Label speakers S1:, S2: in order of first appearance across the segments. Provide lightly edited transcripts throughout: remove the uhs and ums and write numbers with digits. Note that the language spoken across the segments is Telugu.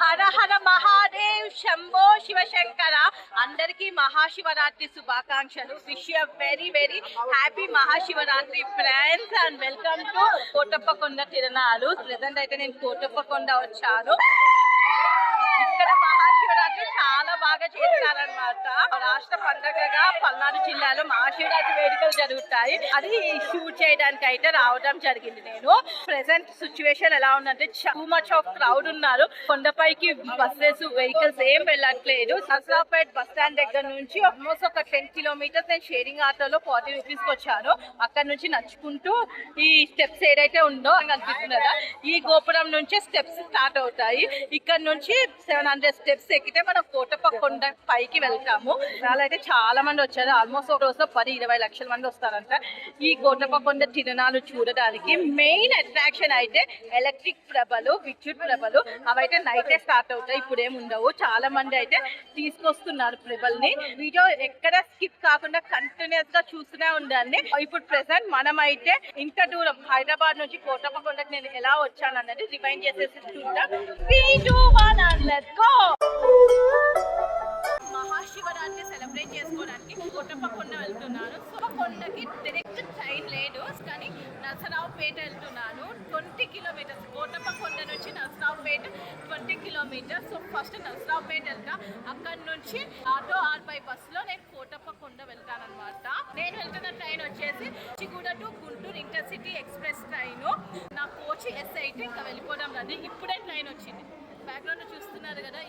S1: హర హర మహాదేవ్ శంభో శివశంకర. అందరికీ మహాశివరాత్రి శుభాకాంక్షలు. Wish you very very happy Mahashivaratri friends and welcome to Kotappakonda తిరునాలు. ప్రెసెంట్ అయితే నేను కోటప్పకొండ వచ్చాను. ఇక్కడ మహాశివరాత్రి చాలా బాగా చేస్తారనమాట. రాష్ట్ర పండుగగా పల్నాడు జిల్లాలో మహాశివరాత్రి వేడుకలు జరుగుతాయి. అది షూట్ చేయడానికి అయితే రావడం జరిగింది. నేను ప్రెసెంట్ సిచ్యువేషన్ ఎలా ఉందంటే టూ మచ్ ఆఫ్ క్రౌడ్ ఉన్నారు. కొండపైకి బస్సెస్ వెహికల్స్ ఏం వెళ్ళట్లేదు. నర్సరావుపేట్ బస్ స్టాండ్ దగ్గర నుంచి ఆల్మోస్ట్ ఒక 10 కిలోమీటర్స్ నేను షేరింగ్ ఆటోలో 40 రూపీస్ కి వచ్చాను. అక్కడ నుంచి నడుచుకుంటూ ఈ స్టెప్స్ ఏదైతే ఉందో అనిపిస్తుంది కదా, ఈ గోపురం నుంచి స్టెప్స్ స్టార్ట్ అవుతాయి. ఇక్కడ నుంచి 700 స్టెప్స్ ఎక్కితే మనం కోటప్పకొండ పైకి వెళ్తాము. అలా అయితే చాలా మంది వచ్చారు. ఆల్మోస్ట్ ఒక రోజులో 10-20 లక్షల మంది వస్తారంట ఈ కోటప్పకొండ తిరునాలు చూడడానికి. మెయిన్ అట్రాక్షన్ అయితే ఎలక్ట్రిక్ ప్రభలు, విద్యుత్ ప్రభలు. అవైతే నైటే స్టార్ట్ అవుతాయి, ఇప్పుడు ఏమి ఉండవు. చాలా మంది అయితే తీసుకొస్తున్నారు ప్రభల్ని. వీడియో ఎక్కడ స్కిప్ కాకుండా కంటిన్యూస్ గా చూస్తూనే ఉండండి. ఇప్పుడు ప్రెసెంట్ మనం అయితే ఇంత దూరం హైదరాబాద్ నుంచి కోటప్పకొండకి నేను ఎలా వచ్చాను అన్నది రివైండ్ చేసేసి చూద్దాం. 3, 2, 1 and let's go. Mahashivratri celebrate చేసుకోవడానికి కోటప్పకొండ వెళ్తున్నాను. సో కొండకి డైరెక్ట్ ట్రైన్ లేదు, కానీ నర్సరావుపేట వెళ్తున్నాను. 20 కిలోమీటర్స్ కోటప్పకొండ నుంచి Narasaraopet 20 kilometres. So first Narasaraopet వెళ్తా, అక్కడ నుంచి ఆటో ఆర్పై బస్సులో నేను కోటప్పకొండ వెళ్తాను అనమాట. నేను వెళ్తున్న ట్రైన్ వచ్చేసి Kacheguda to Guntur intercity express train. నా కోచ్ ఎస్ అయితే ఇంకా వెళ్ళిపోవడం లేదు. ఇప్పుడే ట్రైన్ వచ్చింది. బ్యాక్గ్రౌండ్ చూస్తున్నారు కదా.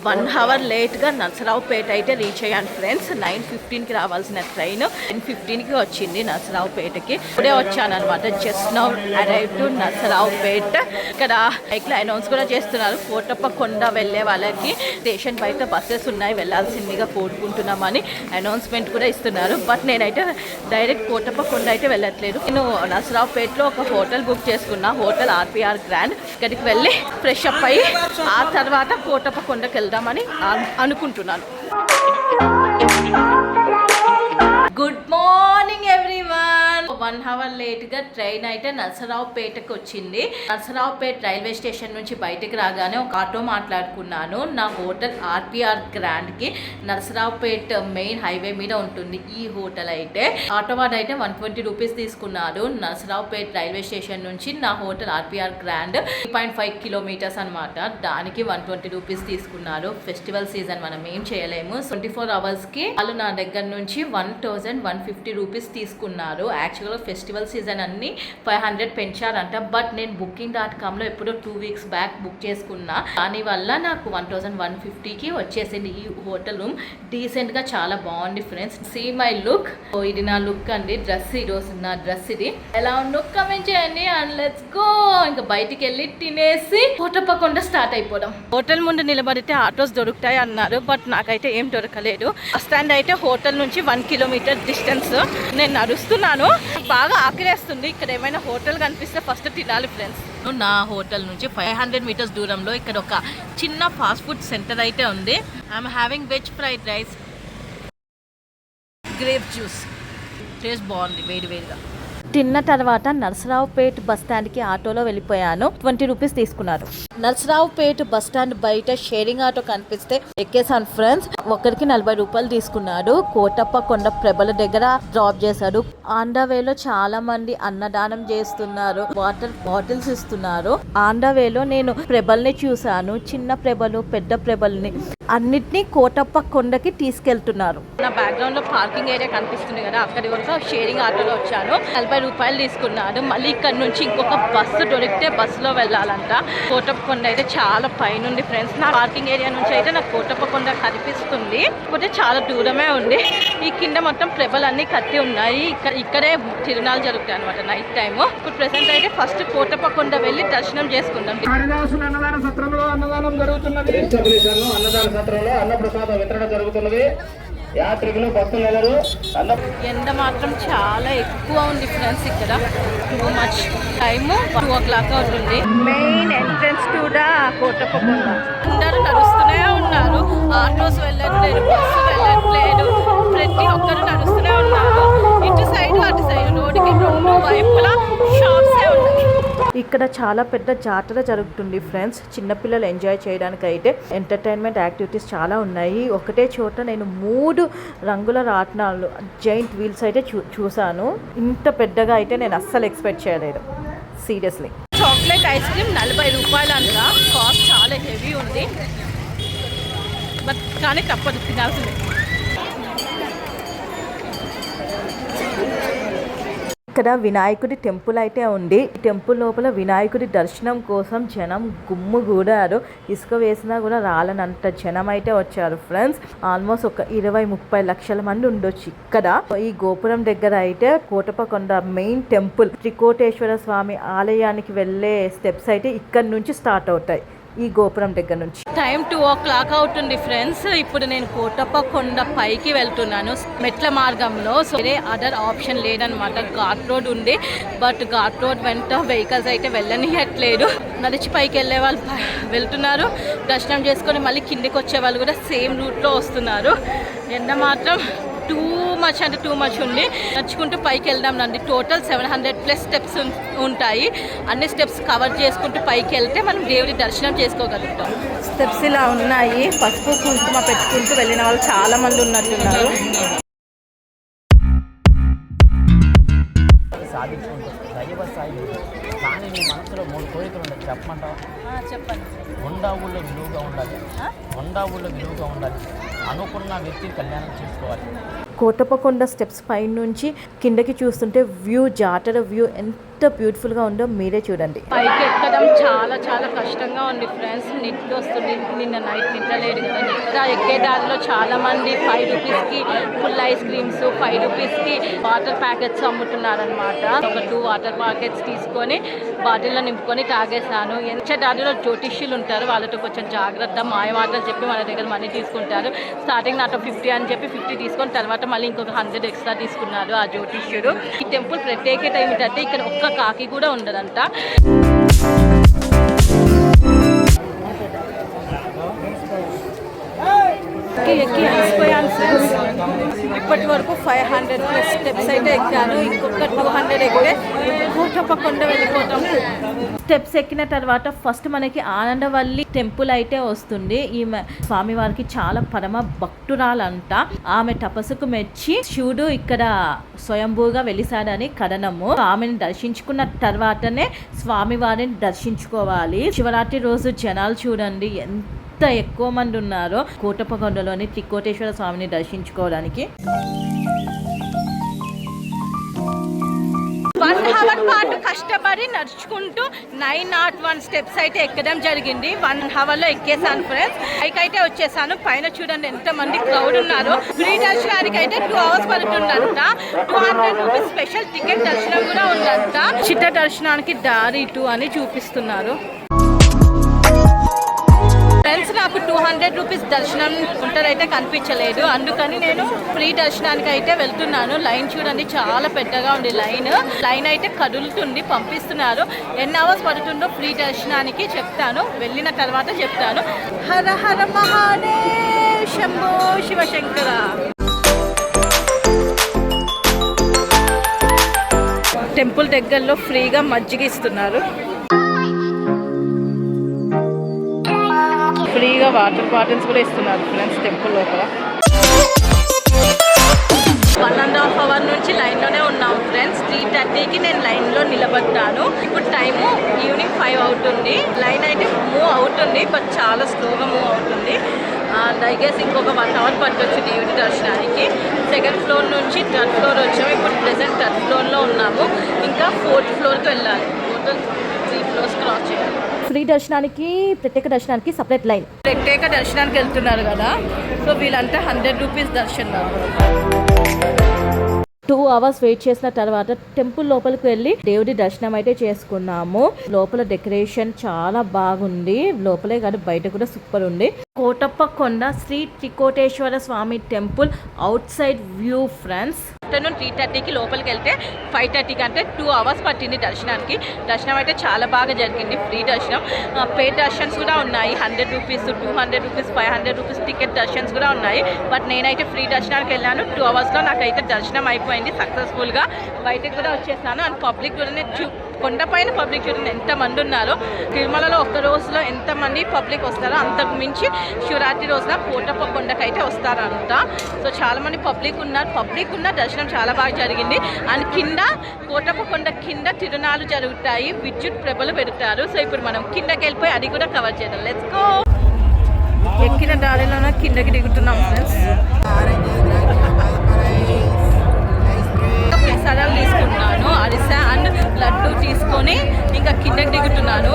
S1: 1 అవర్ లేట్గా నర్సరావుపేట అయితే రీచ్ అయ్యాను ఫ్రెండ్స్. 9:15కి రావాల్సిన ట్రైన్ 10:15కి వచ్చింది నర్సరావుపేటకి. ఇప్పుడే వచ్చాను అనమాట. Just now arrive to Narasaraopet. ఇక్కడ బైక్లో అనౌన్స్ కూడా చేస్తున్నారు, కోటప్పకొండ వెళ్ళే వాళ్ళకి స్టేషన్ బయట బస్సెస్ ఉన్నాయి, వెళ్ళాల్సిందిగా కోరుకుంటున్నామని అనౌన్స్మెంట్ కూడా ఇస్తున్నారు. బట్ నేనైతే డైరెక్ట్ కోటప్పకొండ అయితే వెళ్ళట్లేదు. నేను నర్సరావుపేటలో ఒక హోటల్ బుక్ చేసుకున్నా, హోటల్ ఆర్పిఆర్ గ్రాండ్. ఇక్కడికి వెళ్ళి ఫ్రెష్ అప్ అయ్యి ఆ తర్వాత కోటప్పకొండకి వెళ్దామని అనుకుంటున్నాను. Good morning everyone. 1 అవర్ లేట్గా ట్రైన్ అయితే నర్సరావుపేటకు వచ్చింది. నర్సరావుపేట రైల్వే స్టేషన్ నుంచి బయటకు రాగానే ఒక ఆటో మాట్లాడుకున్నాను. నా హోటల్ ఆర్పిఆర్ గ్రాండ్కి నర్సరావుపేట మెయిన్ హైవే మీద ఉంటుంది ఈ హోటల్. అయితే ఆటో వాడు అయితే 120 రూపీస్ తీసుకున్నారు. నర్సరావుపేట రైల్వే స్టేషన్ నుంచి నా హోటల్ ఆర్పిఆర్ గ్రాండ్ 3.5 కిలోమీటర్స్ అనమాట. దానికి 120 రూపీస్ తీసుకున్నారు. ఫెస్టివల్ సీజన్, మనం ఏం చేయలేము. 24 అవర్స్కి వాళ్ళు నా దగ్గర నుంచి 1150 రూపీస్ తీసుకున్నారు. యాక్చువల్గా ఫెస్టివల్ సీజన్ అన్ని 500 పెంచారంట. బట్ నేను booking.comలో ఎప్పుడో 2 వీక్స్ బ్యాక్ బుక్ చేసుకున్నా. దానివల్ల నాకు 1150కి వచ్చేసింది ఈ హోటల్ రూమ్. డీసెంట్గా చాలా బాగుంది ఫ్రెండ్స్. See my look. ఇది నా లుక్ అండి. డ్రెస్ ఈరోజు నా డ్రెస్ ఇది. ఎలా ఉందో కమెంట్ చేయండి అండ్ లెట్స్ గో. ఇంకా బయటికి వెళ్ళి తినేసి కోటప్పకొండ స్టార్ట్ అయిపోదాం. హోటల్ ముందు నిలబడితే ఆటోస్ దొరుకుతాయి అన్నారు, బట్ నాకైతే ఏం దొరకలేదు. బస్ స్టాండ్ అయితే హోటల్ నుంచి 1 కిలోమీటర్ డిస్టెన్స్. నేను నడుస్తున్నాను, బాగా ఆకలేస్తుంది. ఇక్కడ ఏమైనా హోటల్ కనిపిస్తే ఫస్ట్ తినాలి ఫ్రెండ్స్. నా హోటల్ నుంచి 500 మీటర్స్ దూరంలో ఇక్కడ ఒక చిన్న ఫాస్ట్ ఫుడ్ సెంటర్ అయితే ఉంది. I'm having veg fried rice, grape juice. Taste బాగుంది వేడి వేడిగా. తిన్న తర్వాత నర్సరావుపేట బస్ స్టాండ్కి ఆటోలో వెళ్ళిపోయాను. 20 రూపీస్ తీసుకున్నారు. నర్సరావుపేట బస్ స్టాండ్ బయట షేరింగ్ ఆటో కనిపిస్తే ఎక్కేసాను ఫ్రెండ్స్. ఒకరికి 40 రూపాయలు తీసుకున్నాడు. కోటప్పకొండ ప్రభల దగ్గర డ్రాప్ చేశాడు. ఆన్ ద వేలో చాలా మంది అన్నదానం చేస్తున్నారు, వాటర్ బాటిల్స్ ఇస్తున్నారు. ఆన్ ద వేలో నేను ప్రభల్ని చూశాను, చిన్న ప్రభలు, పెద్ద ప్రభల్ని, అన్నిటినీ కోటప్పకొండకి తీసుకెళ్తున్నారు. నా బ్యాక్గ్రౌండ్ లో పార్కింగ్ ఏరియా కనిపిస్తుంది కదా, అక్కడి వరకు షేరింగ్ ఆటోలో వచ్చాను. 40 రూపాయలు తీసుకున్నాడు. మళ్ళీ ఇక్కడ నుంచి ఇంకొక బస్సు దొరికితే బస్సులో వెళ్ళాలంట. కోటప్పకొండ అయితే చాలా పైన ఉంది ఫ్రెండ్స్. నా పార్కింగ్ ఏరియా నుంచి అయితే నాకు కోటప్పకొండ కనిపిస్తుంది, కాకపోతే చాలా దూరమే ఉంది. ఈ కింద మొత్తం ప్రభలన్నీ కట్టి ఉన్నాయి. ఇక్కడే తిరునాలు జరుగుతాయి అనమాట నైట్ టైమ్. ఇప్పుడు ప్రెసెంట్ అయితే ఫస్ట్ కోటప్పకొండ వెళ్ళి దర్శనం చేసుకుందాం.
S2: అన్నప్రసాద వితరణ జరుగుతున్నది. యాత్రికులు భక్తులు
S1: ఎండ మాత్రం చాలా ఎక్కువ ఉంది ఫ్రెండ్స్. ఇక్కడ టూ మచ్ టైమ్ 2 o'clock అవుతుంది. Main entrance to the Kotappakonda. అందరూ నడుస్తూనే ఉన్నారు. ఆటోస్ వెళ్ళట్లేదు, బస్సు వెళ్ళట్లేదు, ప్రతి
S3: ఇక్కడ చాలా పెద్ద జాతర జరుగుతుంది ఫ్రెండ్స్. చిన్నపిల్లలు ఎంజాయ్ చేయడానికి అయితే ఎంటర్టైన్మెంట్ యాక్టివిటీస్ చాలా ఉన్నాయి. ఒకటే చోట నేను 3 రంగుల రాట్నాలు జైంట్ వీల్స్ అయితే చూసాను. ఇంత పెద్దగా అయితే నేను అస్సలు ఎక్స్పెక్ట్ చేయలేదు సీరియస్లీ.
S1: చాక్లెట్ ఐస్ క్రీమ్ 40 రూపాయలు అంట. కాస్ట్ చాలా హెవీ ఉంది, బట్ కానీ తప్పదు, తినాల్సిందే.
S3: ఇక్కడ వినాయకుడి టెంపుల్ అయితే ఉంది. టెంపుల్ లోపల వినాయకుడి దర్శనం కోసం జనం గుమ్ముగూడారు. ఇసుక వేసినా కూడా రాలనంత జనం అయితే వచ్చారు ఫ్రెండ్స్. ఆల్మోస్ట్ ఒక 20-30 లక్షల మంది ఉండొచ్చు ఇక్కడ. ఈ గోపురం దగ్గర అయితే కోటప్పకొండ మెయిన్ టెంపుల్ త్రికోటేశ్వర స్వామి ఆలయానికి వెళ్ళే స్టెప్స్ అయితే ఇక్కడ నుంచి స్టార్ట్ అవుతాయి, ఈ గోపురం దగ్గర నుంచి.
S1: టైం 2 o'clock అవుతుంది ఫ్రెండ్స్. ఇప్పుడు నేను కోటప్పకొండ పైకి వెళ్తున్నాను మెట్ల మార్గంలో. సో వేరే అదర్ ఆప్షన్ లేదనమాట. ఘాట్ రోడ్ ఉంది, బట్ ఘాట్ రోడ్ వెంట వెహికల్స్ అయితే వెళ్ళనియట్లేదు. నడిచి పైకి వెళ్ళే వాళ్ళు వెళ్తున్నారు, దర్శనం చేసుకొని మళ్ళీ కిందికి వచ్చే వాళ్ళు కూడా సేమ్ రూట్లో వస్తున్నారు. ఎండ మాత్రం టూ మచ్ ఉంది. నడుచుకుంటూ పైకి వెళ్దాం రండి. టోటల్ 700+ స్టెప్స్ ఉంటాయి. అన్ని స్టెప్స్ కవర్ చేసుకుంటూ పైకి వెళ్తే మనం దేవుడి దర్శనం చేసుకోగలుగుతాం.
S3: స్టెప్స్ ఇలా ఉన్నాయి. పసుపు కుంకుమ పెట్టుకుంటూ వెళ్ళిన వాళ్ళు చాలా మంది ఉన్నట్టున్నారు.
S4: కానీ నీ మనసులో 3 కోరికలు ఉన్నాయి, చెప్పమంటావా?
S1: చెప్పండి.
S4: ఉండా ఊళ్ళో విలువగా ఉండాలి, అనుకున్న వ్యక్తిని కళ్యాణం చేసుకోవాలి.
S3: కోటప్పకొండ స్టెప్స్ పై నుంచి కిందకి చూస్తుంటే వ్యూ, జాతర వ్యూ ఎంత బ్యూటిఫుల్గా ఉందో మీరే చూడండి.
S1: పైకి ఎక్కడం చాలా కష్టంగా ఉంది ఫ్రెండ్స్. నిద్ర వస్తుంది. నిన్న నైట్ నిద్రలేదు కదా. నిద్ర ఎక్కే దారిలో చాలా మంది 5 రూపీస్కి ఫుల్ ఐస్ క్రీమ్స్, 5 రూపీస్కి వాటర్ ప్యాకెట్స్ అమ్ముతున్నారనమాట. ఒక 2 వాటర్ ప్యాకెట్స్ తీసుకొని బాటిల్లో నింపుకొని తాగేసాను. ఎంత దారిలో జ్యోతిష్యులు ఉంటారు, వాళ్ళతో కొంచెం జాగ్రత్త, మాయ మాటలు చెప్పి మన దగ్గర మనీ తీసుకుంటారు. స్టార్టింగ్ నాతో 50 అని చెప్పి 50 తీసుకొని తర్వాత మళ్ళీ ఇంకొక 100 ఎక్స్ట్రా తీసుకున్నారు ఆ జ్యోతిష్యుడు. ఈ టెంపుల్ ప్రత్యేకత ఏమిటంటే ఇక్కడ ఒక్క కాకి కూడా ఉండదంట. ఎక్కి అలసిపోయాను ఫ్రెండ్స్. ఇప్పటి వరకు 500+ స్టెప్స్ అయితే ఎక్కాను. ఇంకొక 200 ఎక్కితే కోటప్పకొండ వెళ్ళిపోతాం.
S3: స్టెప్స్ ఎక్కిన తర్వాత ఫస్ట్ మనకి ఆనందవల్లి టెంపుల్ అయితే వస్తుంది. ఈమె స్వామివారికి చాలా పరమ భక్తురాలంట. ఆమె తపస్సుకు మెచ్చి శివుడు ఇక్కడ స్వయంభూగా వెలిసాడని కథనము. ఆమెను దర్శించుకున్న తర్వాతనే స్వామివారిని దర్శించుకోవాలి. శివరాత్రి రోజు జనాలు చూడండి ఎంత ఎక్కువ మంది ఉన్నారో కోటప్పకొండలోని త్రికోటేశ్వర స్వామిని దర్శించుకోవడానికి.
S1: 1 hour పాటు కష్టపడి నడుచుకుంటూ 901 స్టెప్స్ అయితే ఎక్కడం జరిగింది. 1 hourలో ఎక్కేసాను ఫ్రెండ్స్. పైకైతే వచ్చేసాను. పైన చూడండి ఎంతమంది క్రౌడ్ ఉన్నారు. ఫ్రీ దర్శనానికి అయితే 2 hours పడుతుందంట. 200 రూపీస్ స్పెషల్ టికెట్ దర్శనం కూడా ఉందంట. చిట్ట దర్శనానికి దారి ఇటు అని చూపిస్తున్నారు ఫ్రెండ్స్. నాకు 200 రూపీస్ దర్శనం ఉంటదైతే కనిపించలేదు, అందుకని నేను ఫ్రీ దర్శనానికి అయితే వెళ్తున్నాను. లైన్ చూడండి చాలా పెద్దగా ఉంది. లైన్ అయితే కదులుతుంది, పంపిస్తున్నారు. ఎన్ని అవర్స్ పడుతుందో ఫ్రీ దర్శనానికి చెప్తాను, వెళ్ళిన తర్వాత చెప్తాను. హర హర మహాదేవ్ శంభో శివశంకర. టెంపుల్ దగ్గరలో ఫ్రీగా మజ్జిగ ఇస్తున్నారు. ఫ్రీగా వాటర్ బాటిల్స్ కూడా ఇస్తున్నారు ఫ్రెండ్స్ టెంపుల్ లోపల. 1.5 hour నుంచి లైన్లోనే ఉన్నాం ఫ్రెండ్స్. 3:30కి నేను లైన్లో నిలబడ్డాను. ఇప్పుడు టైము ఈవినింగ్ 5 అవుతుంది. లైన్ అయితే మూవ్ అవుతుంది, బట్ చాలా స్లోగా మూవ్ అవుతుంది. అండ్ ఐ గెస్ ఇంకొక 1 hour పట్టొచ్చు దేవుడి దర్శనానికి. 2nd floor నుంచి 3rd floor వచ్చాము. ఇప్పుడు ప్రెసెంట్ 3rd floorలో ఉన్నాము. ఇంకా 4th floorకి వెళ్ళాలి. టోటల్ 3 floors క్రాస్ చేయాలి.
S3: ఫ్రీ దర్శనానికి, ప్రత్యేక దర్శనానికి సపరేట్ లైన్.
S1: ప్రత్యేక దర్శనానికి వెళ్తున్నారు కదా, సో వీళ్ళంతా 100 రూపీస్ దర్శనం.
S3: 2 hours వెయిట్ చేసిన తర్వాత టెంపుల్ లోపలికి వెళ్ళి దేవుడి దర్శనం అయితే చేసుకున్నాము. లోపల డెకరేషన్ చాలా బాగుంది. లోపలే కాదు బయట కూడా సూపర్ ఉంది. Kotappakonda Sri Trikoteswara Swamy temple outside view friends.
S1: Afternoon 3:30కి లోపలికి వెళ్తే 5:30కి అంటే 2 hours పట్టింది దర్శనానికి. దర్శనం అయితే చాలా బాగా జరిగింది. ఫ్రీ దర్శనం. పేడ్ దర్శన్స్ కూడా ఉన్నాయి. 100 రూపీస్, 200 రూపీస్, 500 రూపీస్ టికెట్ దర్శన్స్ కూడా ఉన్నాయి. బట్ నేనైతే ఫ్రీ దర్శనానికి వెళ్ళాను. 2 hours నాకైతే దర్శనం అయిపోయింది సక్సెస్ఫుల్గా. బయటకు కూడా వచ్చేసాను. అండ్ పబ్లిక్ కూడా కొండపైన పబ్లిక్ చూడండి ఎంతమంది ఉన్నారో. తిరుమలలో ఒక్క రోజులో ఎంతమంది పబ్లిక్ వస్తారో అంతకు మించి శివరాత్రి రోజున కోటప్ప కొండకైతే వస్తారంట. సో చాలా మంది పబ్లిక్ ఉన్న దర్శనం చాలా బాగా జరిగింది. అండ్ కింద కోటప్ప కొండ కింద తిరునాళ్ళు జరుగుతాయి, విద్యుత్ ప్రభలు పెడతారు. సో ఇప్పుడు మనం కిందకి వెళ్ళిపోయి అది కూడా కవర్ చేద్దాం. Let's go. ఎక్కిన దారిలోనే కిందకి దిగుతున్నాం ఫ్రెండ్స్. ప్రసాదాలు తీసుకున్నాను, అరిసె అండ్ లడ్డు తీసుకొని ఇంకా కిందకి దిగుతున్నాను.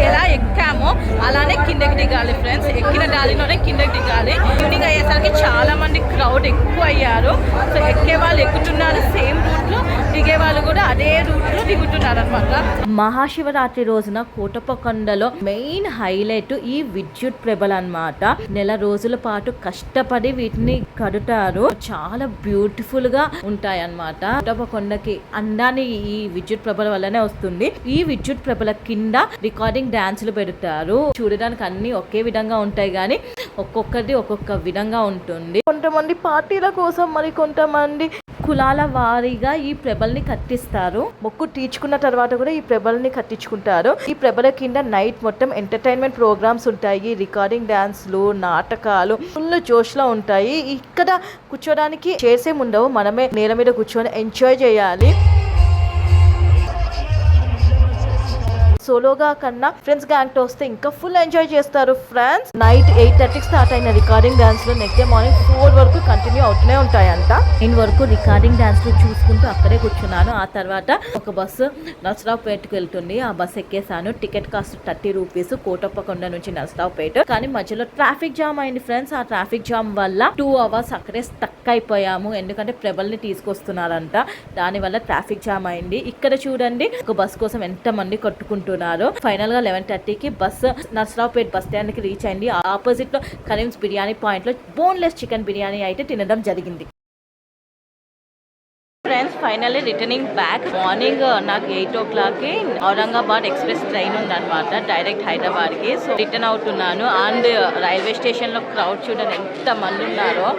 S1: ఎలా ఎక్కామో అలానే కిందకి దిగాలి ఫ్రెండ్స్. ఎక్కిన దారిలోనే కిందకి దిగాలి. ఈవినింగ్ అయ్యేసరికి చాలా మంది క్రౌడ్ ఎక్కువ అయ్యారు. సో ఎక్కే వాళ్ళు ఎక్కుతున్నారు సేమ్ రూట్లో, దిగే వాళ్ళు కూడా అదే రూట్లో దిగుతున్నారు అనమాట.
S3: మహాశివరాత్రి రోజున కోటప్ప కొండలో మెయిన్ హైలైట్ ఈ విద్యుత్ ప్రభలు అన్నమాట. నెల రోజుల పాటు కష్టపడి వీటిని కడుతారు. చాలా బ్యూటిఫుల్ గా ఉంటాయి అన్నమాట. కోటప్ప కొండకి అందాన్ని ఈ విద్యుత్ ప్రభల వల్లనే వస్తుంది. ఈ విద్యుత్ ప్రభల కింద రికార్డింగ్ డాన్సులు పెడతారు. చూడడానికి అన్ని ఒకే విధంగా ఉంటాయి కానీ ఒక్కొక్కటి ఒక్కొక్క విధంగా ఉంటుంది. కొంతమంది పార్టీల కోసం, మరి కొంతమంది కులాల వారీగా ఈ ప్రభల్ని కట్టిస్తారు. మొక్కు తీర్చుకున్న తర్వాత కూడా ఈ ప్రభల్ని కట్టించుకుంటారు. ఈ ప్రభల కింద నైట్ మొత్తం ఎంటర్టైన్మెంట్ ప్రోగ్రామ్స్ ఉంటాయి, రికార్డింగ్ డాన్స్లు, నాటకాలు ఫుల్ జోష్ లో ఉంటాయి. ఇక్కడ కూర్చోడానికి చైర్స్ ఏమి ఉండవు, మనమే నేల మీద కూర్చొని ఎంజాయ్ చేయాలి. సోలోగా కన్నా ఫ్రెండ్స్ గ్యాంగ్ తో వస్తే ఇంకా ఫుల్ ఎంజాయ్ చేస్తారు ఫ్రెండ్స్. నైట్ 8:30 స్టార్ట్ అయిన రికార్డింగ్ డాన్స్ లో నెక్స్ట్ డే మార్నింగ్ 4 వరకు కంటిన్యూ అవుతూనే ఉంటాయంట. నేను వరకు రికార్డింగ్ డాన్స్ లో చూసుకుంటూ అక్కడే కూర్చున్నాను. ఆ తర్వాత ఒక బస్సు నర్సరావుపేటకు వెళ్తుంది. ఆ బస్సు ఎక్కేసాను. Ticket cost 30 rupees Kotappa Konda నుంచి నర్సరావుపేట. కానీ మధ్యలో ట్రాఫిక్ జామ్ అయింది ఫ్రెండ్స్. ఆ ట్రాఫిక్ జామ్ వల్ల 2 అవర్స్ అక్కడే స్టక్ అయిపోయాము. ఎందుకంటే ప్రభల్ని తీసుకొస్తున్నారంట, దాని వల్ల ట్రాఫిక్ జామ్ అయింది. ఇక్కడ చూడండి ఒక బస్ కోసం ఎంత మంది కొట్టుకుంటున్నారు. ఫైనల్ గా 11:30కి బస్ నర్సరావుపేట బస్ స్టాండ్ కి రీచ్ అయింది. ఆపోజిట్ లో కరీమ్స్ బిర్యానీ పాయింట్ లో బోన్లెస్ చికెన్ బిర్యానీ అయితే తినడం జరిగింది. Friends finally returning back. Morning నాకు 8 o'clockకి ఔరంగాబాద్ ఎక్స్ప్రెస్ ట్రైన్ ఉందన్నమాట, డైరెక్ట్ హైదరాబాద్కి. సో రిటర్న్ అవుతున్నాను. అండ్ రైల్వే స్టేషన్లో క్రౌడ్ చూడండి ఎంత మంది ఉన్నారో,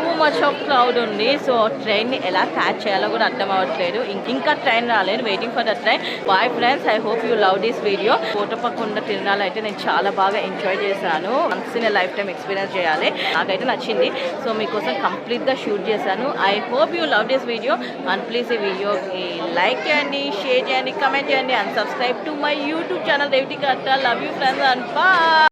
S3: టూ మచ్ ఆఫ్ క్రౌడ్ ఉంది. సో ట్రైన్ని ఎలా క్యాచ్ చేయాలో కూడా అర్థం అవ్వట్లేదు. ఇంకా ట్రైన్ రాలేదు, waiting for the train. Bye friends, I hope you love this video. Kotappa Konda తిరునాళ్ళు అయితే నేను చాలా బాగా ఎంజాయ్ చేశాను. Once in life time experience చేయాలి, నాకైతే నచ్చింది. సో మీకోసం కంప్లీట్గా షూట్ చేశాను. I hope you love this video. And please ఈ వీడియోకి లైక్ చేయండి, షేర్ చేయండి, కమెంట్ చేయండి and subscribe to my YouTube channel Revathi Katta. Love you friends and bye.